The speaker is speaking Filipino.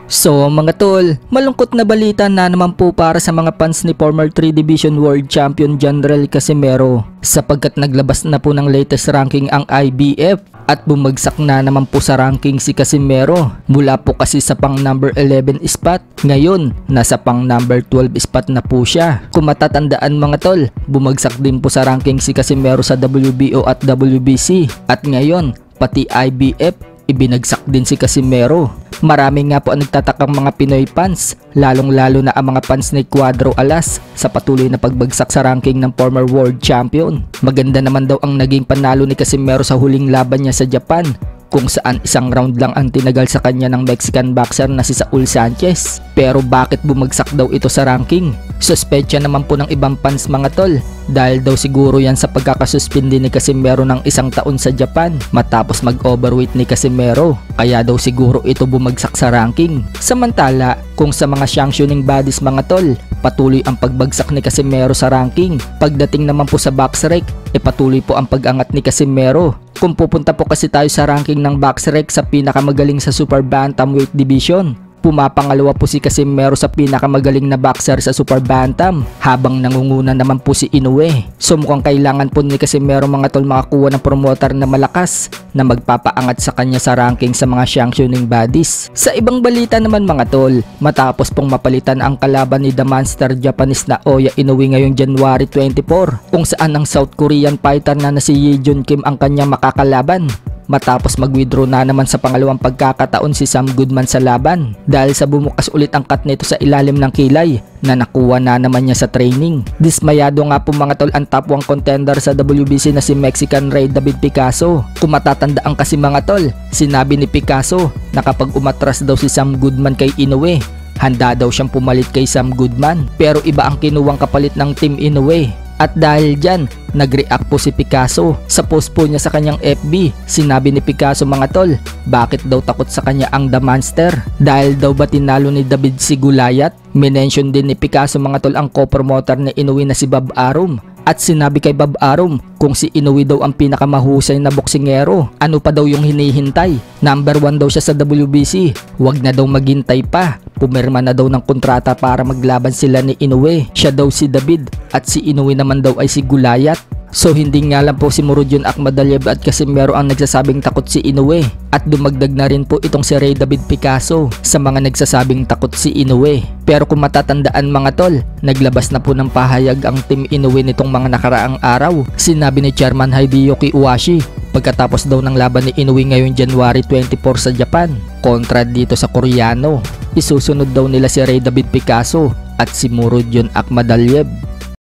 So mga tol, malungkot na balita na naman po para sa mga fans ni former 3 Division World Champion Janrel Casimero sapagkat naglabas na po ng latest ranking ang IBF at bumagsak na naman po sa ranking si Casimero mula po kasi sa pang number 11 spot. Ngayon, nasa pang number 12 spot na po siya. Kung matatandaan mga tol, bumagsak din po sa ranking si Casimero sa WBO at WBC at ngayon, pati IBF, ibinagsak din si Casimero. Marami nga po ang nagtatakang mga Pinoy fans, lalong-lalo na ang mga fans ni Cuadro Alas sa patuloy na pagbagsak sa ranking ng former world champion. Maganda naman daw ang naging panalo ni Casimero sa huling laban niya sa Japan, kung saan isang round lang ang tinagal sa kanya ng Mexican boxer na si Saul Sanchez. Pero bakit bumagsak daw ito sa ranking? Suspecha naman po ng ibang fans mga tol, dahil daw siguro yan sa pagkakasuspindi ni Casimero ng 1 taon sa Japan matapos mag-overweight ni Casimero, kaya daw siguro ito bumagsak sa ranking. Samantala, kung sa mga sanctioning bodies mga tol, patuloy ang pagbagsak ni Casimero sa ranking. Pagdating naman po sa BoxRec, patuloy po ang pag-angat ni Casimero. Kung pupunta po kasi tayo sa ranking ng BoxRec sa pinakamagaling sa Super Bantamweight Division, pumapangalawa po si Casimero sa pinakamagaling na boxer sa Super Bantam, habang nangunguna naman po si Inoue. So mukhang kailangan po ni Casimero mga tol makakuha ng promoter na malakas na magpapaangat sa kanya sa ranking sa mga sanctioning bodies. Sa ibang balita naman mga tol, matapos pong mapalitan ang kalaban ni The Monster Japanese na Oya Inoue ngayong January 24, kung saan ang South Korean fighter na si Ye Jun Kim ang kanyang makakalaban. Matapos mag-withdraw na naman sa pangalawang pagkakataon si Sam Goodman sa laban dahil sa bumukas ulit ang cut nito sa ilalim ng kilay na nakuha na naman niya sa training. Dismayado nga po mga tol ang top 1 contender sa WBC na si Mexican Ray David Picasso. Kung matatandaan kasi mga tol, sinabi ni Picasso na kapag umatras daw si Sam Goodman kay Inoue, handa daw siyang pumalit kay Sam Goodman, pero iba ang kinuwang kapalit ng Team Inoue. At dahil dyan, nag-react po si Picasso. Sa post po niya sa kanyang FB, sinabi ni Picasso mga tol, bakit daw takot sa kanya ang The Monster? Dahil daw ba tinalo ni David si Goliath? Minention din ni Picasso mga tol ang co-promoter ni Inoue na si Bob Arum. At sinabi kay Bob Arum kung si Inoue daw ang pinakamahusay na boksingero, ano pa daw yung hinihintay? Number 1 daw siya sa WBC, wag na daw maghintay pa. Pumirma na daw ng kontrata para maglaban sila ni Inoue. Siya daw si David at si Inoue naman daw ay si Goliath. So hindi nga lang po si Murodjon Akhmadaliev at Casimero ang nagsasabing takot si Inoue, at dumagdag na rin po itong si Ray David Picasso sa mga nagsasabing takot si Inoue. Pero kung matatandaan mga tol, naglabas na po ng pahayag ang Team Inoue nitong mga nakaraang araw. Sinabi ni Chairman Hideyoki Owashi pagkatapos daw ng laban ni Inoue ngayong January 24 sa Japan kontra dito sa Koreano, isusunod daw nila si Ray David Picasso at si Murodjon Akhmadaliev.